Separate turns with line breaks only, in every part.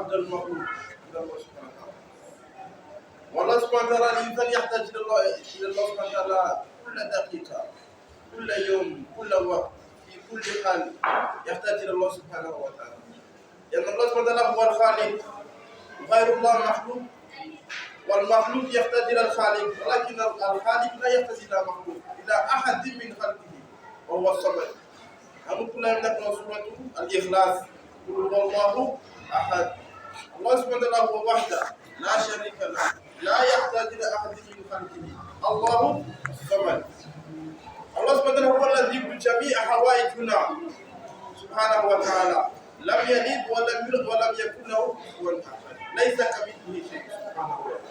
أفضل مخلوق إلى الله سبحانه وتعالى. والله سبحانه وتعالى الإنسان يحتاج إلى الله سبحانه وتعالى كل دقيقة، كل يوم، كل وقت، في كل حال يحتاج إلى الله سبحانه وتعالى. لأن الله سبحانه وتعالى هو الخالق، وغير الله مخلوق، والمخلوق يحتاج إلى الخالق، ولكن الخالق لا يحتاج إلى مخلوق، إلى أحد من خلقه، وهو الصمد. نقول لهم نحن سورة الإخلاص، قل هو الله أحد. الله سبحانه وتعالى هو وحده لا شريك له، لا يحتاج إلى أحد من خلقه، الله الصمد. الله سبحانه وتعالى هو الذي بجميع حوائجنا سبحانه وتعالى، لم يلد ولم يولد ولم يكن له كفوا أحد، ليس كمثله شيء سبحانه وتعالى.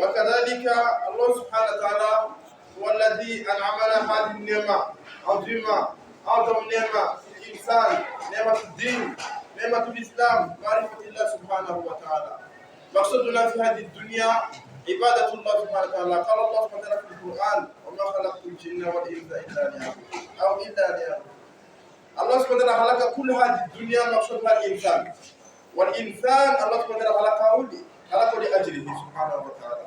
وكذلك الله سبحانه وتعالى هو الذي أنعم على هذه النعمة عظيمة، أعظم نعمة في الإنسان، نعمة الدين، نعمة الإسلام، معرفة الله سبحانه وتعالى. مقصودنا في هذه الدنيا عبادة الله سبحانه وتعالى. قال الله سبحانه وتعالى في القرآن: وما خلقت الجن والإنس إلا ليعبدون، أو إلا ليعبدون. الله سبحانه وتعالى خلق كل هذه الدنيا مقصودها الإنسان، والإنسان الله سبحانه وتعالى خلقه لأجله سبحانه وتعالى.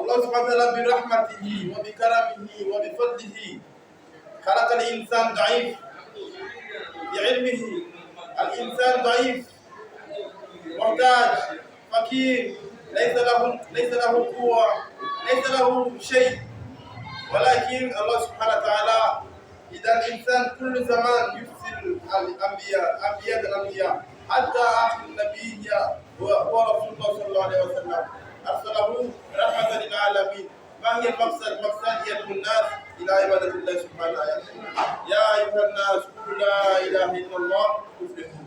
الله سبحانه وتعالى برحمته وبكرمه وبفضله خلق الإنسان ضعيف بعلمه. الإنسان ضعيف، محتاج، فقير، ليس له قوة، ليس له شيء، ولكن الله سبحانه وتعالى إذا الإنسان كل زمان يرسل الأنبياء حتى آخر النبي هو رسول الله صلى الله عليه وسلم، أرسله رحمة للعالمين. ما هي المقصد؟ مقصد يدعو الناس إلى عبادة الله سبحانه وتعالى. يا أيها الناس قولوا لا إله إلا الله تفلحون.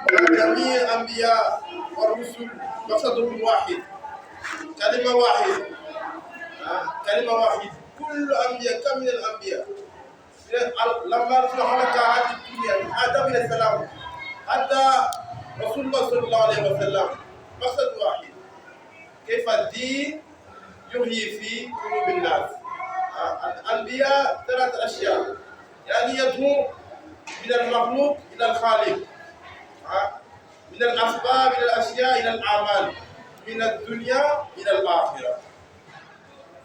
جميع الأنبياء والرسل مقصدهم واحد، كلمة واحد، كلمة واحد. كل الأنبياء كم من الأنبياء لما خلق هذه الدنيا من آدم إلى السلام حتى رسول الله صلى الله عليه وسلم مقصد واحد: كيف الدين يحيي في قلوب الناس. الأنبياء ثلاث أشياء، يعني يدعو من المخلوق إلى الخالق، من الأسباب إلى الأشياء إلى الأعمال، من الدنيا إلى الآخرة.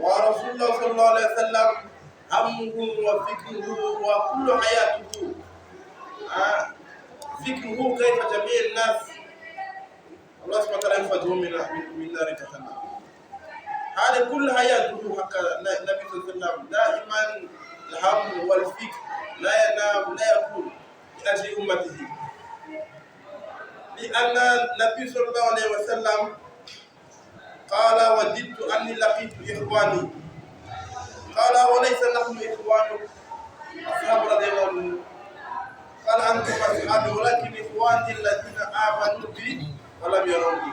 ورسول الله صلى الله عليه وسلم همه وفكره وكل حياته فكره كيف جميع الناس الله سبحانه وتعالى ينفذهم من نار جهنم. هذا كل حياته حق النبي صلى الله عليه وسلم، دائما الهم والفكر، لا ينام لا يقول من أجل أمته، لأن النبي صلى الله عليه وسلم قال: وددت أني لقيت إخواني. قال: وليس نحن إخوانك أصحاب رضي الله عنهم. قال: أنتم أصحابي ولكن إخواني الذين آمنوا بي ولم يروني.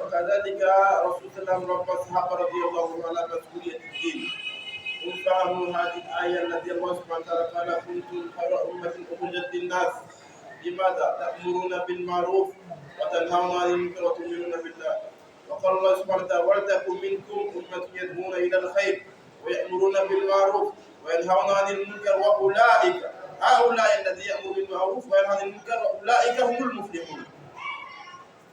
وكذلك رسول الله صلى الله عليه وسلم رب الصحابة رضي الله عنهم على مسؤولية الدين. هم فهموا هذه الآية التي الله سبحانه وتعالى قال كنتم خير أمة أخرجت للناس. لماذا؟ تأمرون بالمعروف وتنهون عن المنكر وتؤمنون بالله. وقال الله سبحانه وتعالى ولتكن منكم أمة يدعون إلى الخير ويأمرون بالمعروف وينهون عن المنكر وأولئك هؤلاء الذين يأمرون بالمعروف وينهون عن المنكر وأولئك هم المفلحون.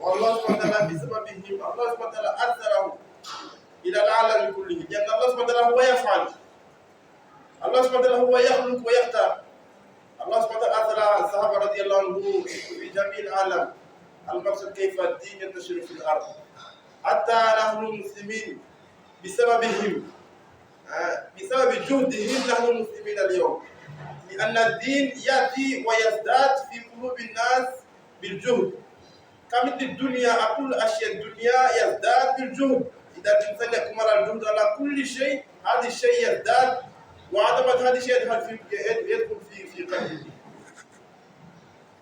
والله سبحانه وتعالى بسببهم الله سبحانه وتعالى أرسلهم إلى العالم كله، لأن الله سبحانه وتعالى هو يفعل، الله سبحانه وتعالى هو يخلق ويختار. الله سبحانه وتعالى أرسل الصحابة رضي الله عنهم في جميع العالم. المقصد كيف الدين ينتشر في الأرض حتى نحن المسلمين بسببهم، بسبب جهدهم نحن المسلمين اليوم، لأن الدين يأتي ويزداد في قلوب الناس بالجهد. كمثل الدنيا، كل أشياء الدنيا يزداد بالجهد. إذا الإنسان يكمل الجهد على كل شيء هذا الشيء يزداد، وعدم هذا الشيء يدخل في قلبه.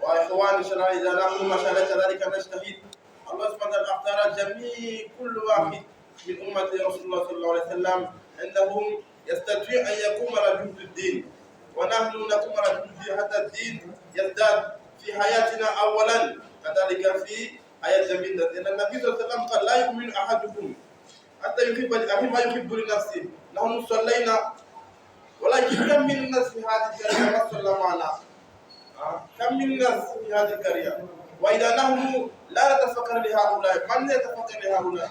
وإخوان إن شاء الله إذا نحن ما شاء الله كذلك نجتهد، الله سبحانه وتعالى اختار جميع كل واحد من أمة رسول الله صلى الله عليه وسلم أنهم يستطيع أن يقوم على جهد الدين، ونحن نقوم على جهد هذا الدين يزداد في حياتنا أولا كذلك في حياة جميعنا. لأن النبي صلى الله عليه وسلم قال لا يؤمن أحدكم حتى يحب لأخيه ما يحب لنفسه. نحن صلينا ولكن كم من الناس في هذه القرية ما صلى معنا؟ كم من الناس في هذه القرية؟ وإذا نحن لا نتفكر لهؤلاء من يتفكر لهؤلاء؟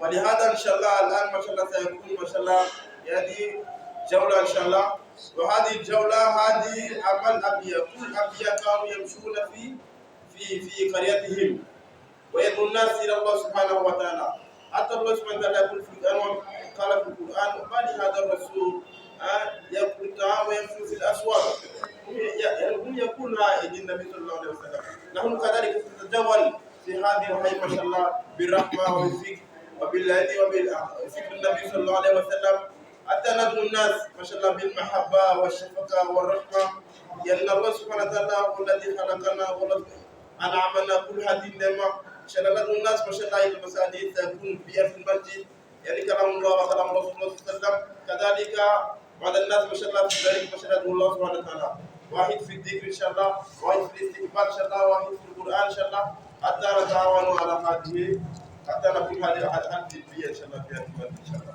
ولهذا إن شاء الله الآن ما شاء الله سيكون ما شاء الله يعني جولة إن شاء الله. وهذه الجولة هذه عمل أنبياء، كل الأنبياء كانوا يمشون في قريتهم ويدعو الناس إلى الله سبحانه وتعالى. حتى الله سبحانه وتعالى يقول في القرآن، قال في القرآن ما لهذا الرسول يأكل الطعام ويمشي في الأسواق. هم يقولون للنبي صلى الله عليه وسلم. نحن كذلك نتجول في هذه الحي ما شاء الله بالرحمة والذكر وبالهدي وبذكر النبي صلى الله عليه وسلم، حتى ندعو الناس ما شاء الله بالمحبة والشفقة والرحمة. لأن الله سبحانه وتعالى هو الذي خلقنا وأنعمنا كل هذه النعمة. إن شاء الله ندعو الناس ما شاء الله إلى المساجد، تكون بيئة في المسجد يعني كلام الله وكلام رسول الله صلى الله عليه وسلم. كذلك بعض الناس ما شاء الله في ذلك ما شاء الله ندعو الله سبحانه وتعالى، واحد في الذكر إن شاء الله، واحد في الاستغفار إن شاء الله، واحد في القرآن إن شاء الله، حتى نتعاون على هذه، حتى نكون هذه البيئة إن شاء الله في هذه المسجد إن شاء الله.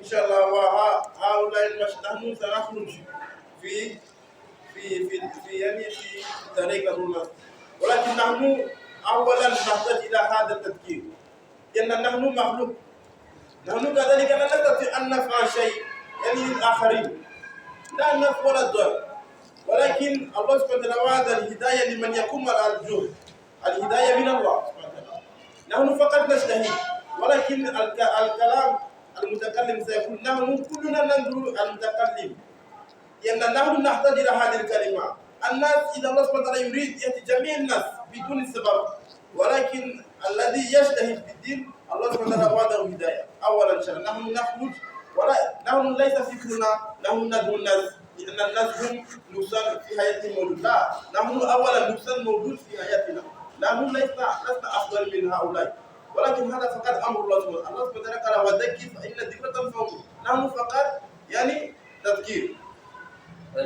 إن شاء الله. وهؤلاء نحن سنخرج في يعني في طريق الرمى، ولكن نحن أولا نحتاج إلى هذا التذكير. لأن نحن مخلوق، نحن كذلك لا نستطيع أن نفعل شيء يعني للآخرين، لا النفع ولا الضر، ولكن الله سبحانه وتعالى وعد الهداية لمن يقوم على الجهد، الهداية من الله سبحانه وتعالى. نحن فقط نجتهد، ولكن الكلام المتكلم سيكون نحن كلنا ننظر المتكلم، لأن نحن نحتاج إلى هذه الكلمة. الناس إذا الله سبحانه وتعالى يريد يأتي جميع الناس بدون سبب، ولكن الذي يجتهد في الدين الله سبحانه وتعالى وعده هداية. أولا إن شاء الله نحن نخرج، ولا نحن ليس فكرنا نحن ندعو الناس لأن الناس هم نقصان في حياتهم موجود، لا، نحن أولا نقصان موجود في حياتنا، نحن لسنا أفضل من هؤلاء، ولكن هذا فقط أمر الله سبحانه وتعالى. الله سبحانه وتعالى قال وذكر فإن الذكر تنفع المؤمنين، نحن فقط يعني تذكير.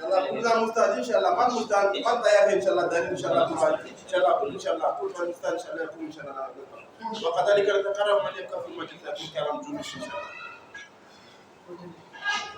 كلنا مستعد ان شاء الله، ما مستعد ما ضيع ان شاء الله دليل ان شاء الله ان شاء الله ان شاء الله كل ما مستعد ان شاء الله يكون ان شاء الله، وكذلك نتقرب من يبقى في المجلس يكون كلام جميل ان شاء الله.